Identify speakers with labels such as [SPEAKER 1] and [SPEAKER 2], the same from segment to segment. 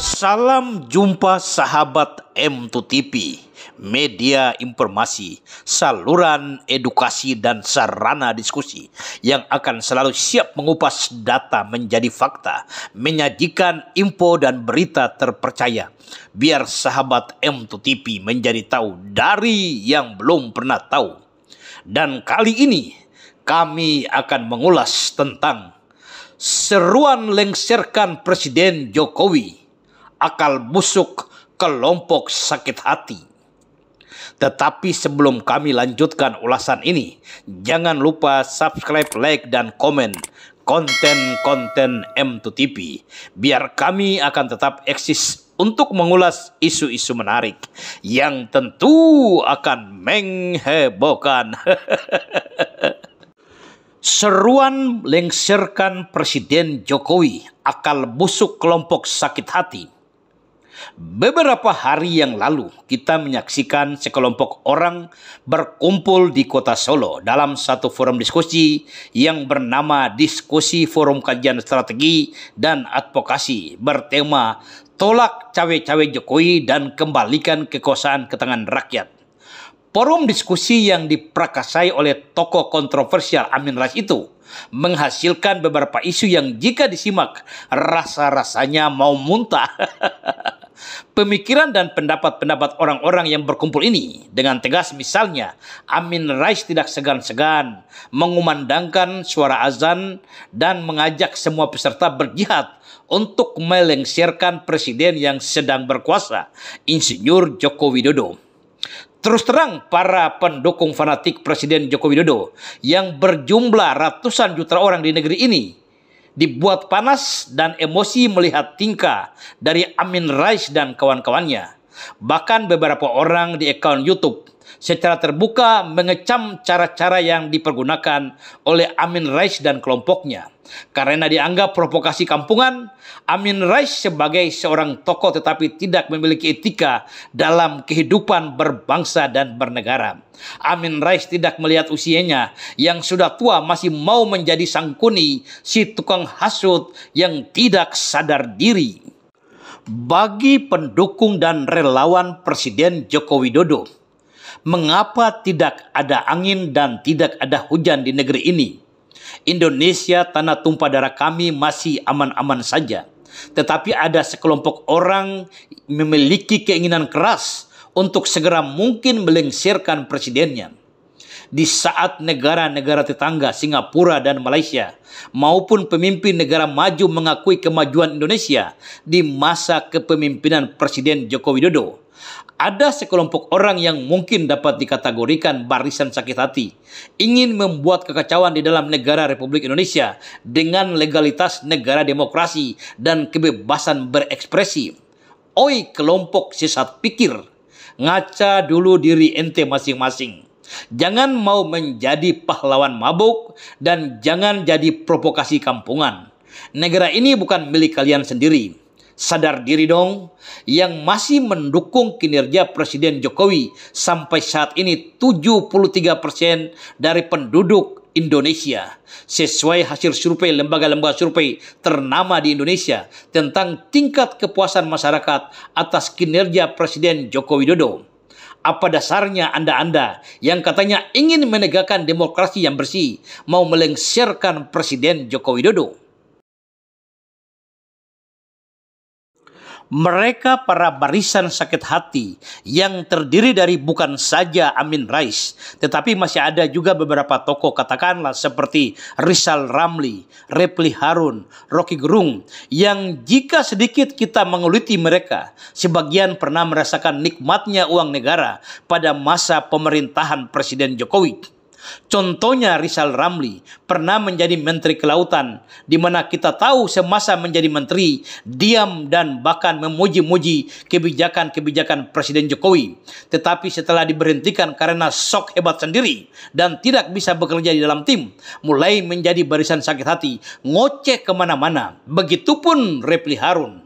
[SPEAKER 1] Salam jumpa sahabat M2TV, media informasi, saluran edukasi dan sarana diskusi yang akan selalu siap mengupas data menjadi fakta, menyajikan info dan berita terpercaya. Biar sahabat M2TV menjadi tahu dari yang belum pernah tahu. Dan kali ini kami akan mengulas tentang seruan lengserkan Presiden Jokowi, akal busuk kelompok sakit hati. Tetapi sebelum kami lanjutkan ulasan ini, jangan lupa subscribe, like, dan komen konten-konten M2TV, biar kami akan tetap eksis untuk mengulas isu-isu menarik yang tentu akan menghebohkan. Seruan lengserkan Presiden Jokowi, akal busuk kelompok sakit hati. Beberapa hari yang lalu kita menyaksikan sekelompok orang berkumpul di kota Solo dalam satu forum diskusi yang bernama Diskusi Forum Kajian Strategi dan Advokasi bertema Tolak Cawe-Cawe Jokowi dan Kembalikan Kekuasaan ke Tangan Rakyat. Forum diskusi yang diprakasai oleh tokoh kontroversial Amin Rais itu menghasilkan beberapa isu yang jika disimak rasa-rasanya mau muntah. Pemikiran dan pendapat-pendapat orang-orang yang berkumpul ini dengan tegas, misalnya Amin Rais tidak segan-segan mengumandangkan suara azan dan mengajak semua peserta berjihad untuk melengsarkan presiden yang sedang berkuasa, Insinyur Joko Widodo. Terus terang, para pendukung fanatik Presiden Joko Widodo yang berjumlah ratusan juta orang di negeri ini dibuat panas dan emosi melihat tingkah dari Amin Rais dan kawan-kawannya. Bahkan beberapa orang di akun YouTube secara terbuka mengecam cara-cara yang dipergunakan oleh Amin Rais dan kelompoknya. Karena dianggap provokasi kampungan, Amin Rais sebagai seorang tokoh tetapi tidak memiliki etika dalam kehidupan berbangsa dan bernegara. Amin Rais tidak melihat usianya yang sudah tua masih mau menjadi sangkuni si tukang hasut yang tidak sadar diri. Bagi pendukung dan relawan Presiden Joko Widodo, mengapa tidak ada angin dan tidak ada hujan di negeri ini? Indonesia, tanah tumpah darah kami, masih aman-aman saja. Tetapi ada sekelompok orang memiliki keinginan keras untuk segera mungkin melengsarkan presidennya. Di saat negara-negara tetangga Singapura dan Malaysia maupun pemimpin negara maju mengakui kemajuan Indonesia di masa kepemimpinan Presiden Joko Widodo, ada sekelompok orang yang mungkin dapat dikategorikan barisan sakit hati, ingin membuat kekacauan di dalam negara Republik Indonesia dengan legalitas negara demokrasi dan kebebasan berekspresi. Oi kelompok sesat pikir, ngaca dulu diri ente masing-masing. Jangan mau menjadi pahlawan mabuk dan jangan jadi provokasi kampungan. Negara ini bukan milik kalian sendiri. Sadar diri dong, yang masih mendukung kinerja Presiden Jokowi sampai saat ini 73% dari penduduk Indonesia. Sesuai hasil survei lembaga-lembaga survei ternama di Indonesia tentang tingkat kepuasan masyarakat atas kinerja Presiden Joko Widodo. Apa dasarnya Anda-Anda yang katanya ingin menegakkan demokrasi yang bersih mau melengsarkan Presiden Joko Widodo? Mereka para barisan sakit hati yang terdiri dari bukan saja Amin Rais, tetapi masih ada juga beberapa tokoh katakanlah seperti Rizal Ramli, Refli Harun, Rocky Gerung, yang jika sedikit kita menguliti mereka, sebagian pernah merasakan nikmatnya uang negara pada masa pemerintahan Presiden Jokowi. Contohnya Rizal Ramli pernah menjadi Menteri Kelautan, di mana kita tahu semasa menjadi menteri diam dan bahkan memuji-muji kebijakan-kebijakan Presiden Jokowi. Tetapi setelah diberhentikan karena sok hebat sendiri dan tidak bisa bekerja di dalam tim, mulai menjadi barisan sakit hati, ngoceh kemana-mana. Begitupun Refli Harun.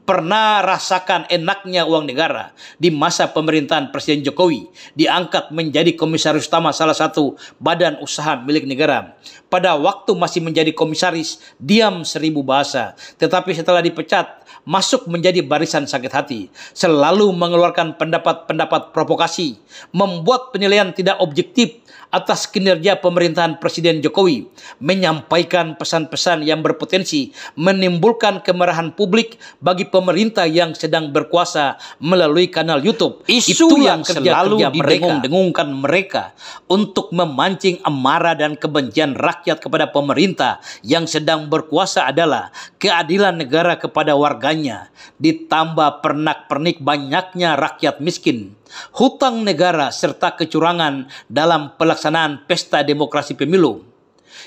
[SPEAKER 1] pernah rasakan enaknya uang negara di masa pemerintahan Presiden Jokowi, diangkat menjadi komisaris utama salah satu badan usaha milik negara. Pada waktu masih menjadi komisaris, diam 1000 bahasa. Tetapi setelah dipecat, masuk menjadi barisan sakit hati. Selalu mengeluarkan pendapat-pendapat provokasi, membuat penilaian tidak objektif atas kinerja pemerintahan Presiden Jokowi, menyampaikan pesan-pesan yang berpotensi menimbulkan kemarahan publik bagi pemerintah yang sedang berkuasa melalui kanal YouTube. Isu yang selalu didengung-dengungkan mereka untuk memancing amarah dan kebencian rakyat kepada pemerintah yang sedang berkuasa adalah keadilan negara kepada warganya, ditambah pernak-pernik banyaknya rakyat miskin, hutang negara, serta kecurangan dalam pelaksanaan pesta demokrasi pemilu.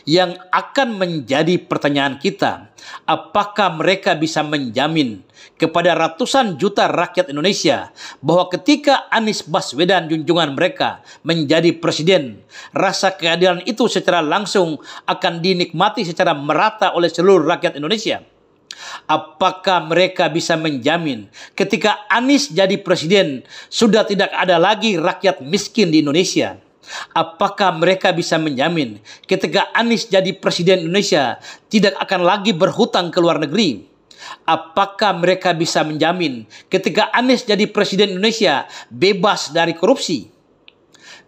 [SPEAKER 1] Yang akan menjadi pertanyaan kita, apakah mereka bisa menjamin kepada ratusan juta rakyat Indonesia bahwa ketika Anies Baswedan junjungan mereka menjadi presiden, rasa keadilan itu secara langsung akan dinikmati secara merata oleh seluruh rakyat Indonesia? Apakah mereka bisa menjamin ketika Anies jadi presiden sudah tidak ada lagi rakyat miskin di Indonesia? Apakah mereka bisa menjamin ketika Anies jadi presiden Indonesia tidak akan lagi berhutang ke luar negeri? Apakah mereka bisa menjamin ketika Anies jadi presiden Indonesia bebas dari korupsi?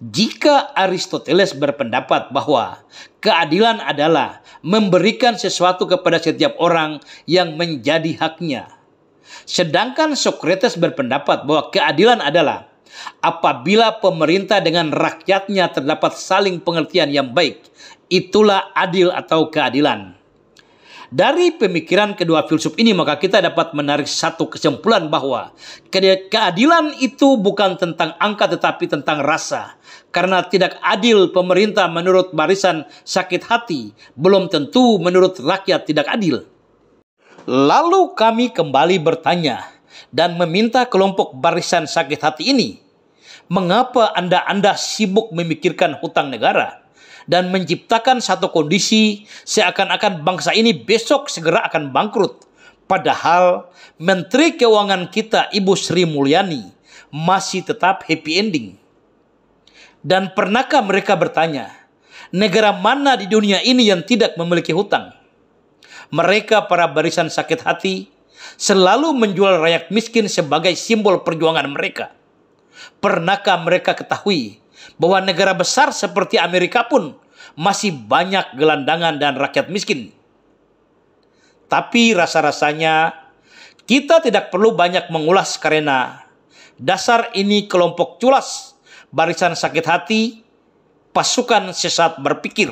[SPEAKER 1] Jika Aristoteles berpendapat bahwa keadilan adalah memberikan sesuatu kepada setiap orang yang menjadi haknya, sedangkan Socrates berpendapat bahwa keadilan adalah apabila pemerintah dengan rakyatnya terdapat saling pengertian yang baik, itulah adil atau keadilan. Dari pemikiran kedua filsuf ini maka kita dapat menarik satu kesimpulan bahwa keadilan itu bukan tentang angka tetapi tentang rasa. Karena tidak adil pemerintah menurut barisan sakit hati, belum tentu menurut rakyat tidak adil. Lalu kami kembali bertanya dan meminta kelompok barisan sakit hati ini, mengapa Anda sibuk memikirkan hutang negara dan menciptakan satu kondisi seakan-akan bangsa ini besok segera akan bangkrut? Padahal Menteri Keuangan kita Ibu Sri Mulyani masih tetap happy ending. Dan pernahkah mereka bertanya, negara mana di dunia ini yang tidak memiliki hutang? Mereka para barisan sakit hati selalu menjual rakyat miskin sebagai simbol perjuangan mereka. Pernahkah mereka ketahui bahwa negara besar seperti Amerika pun masih banyak gelandangan dan rakyat miskin? Tapi rasa-rasanya kita tidak perlu banyak mengulas karena dasar ini kelompok culas, barisan sakit hati, pasukan sesat berpikir.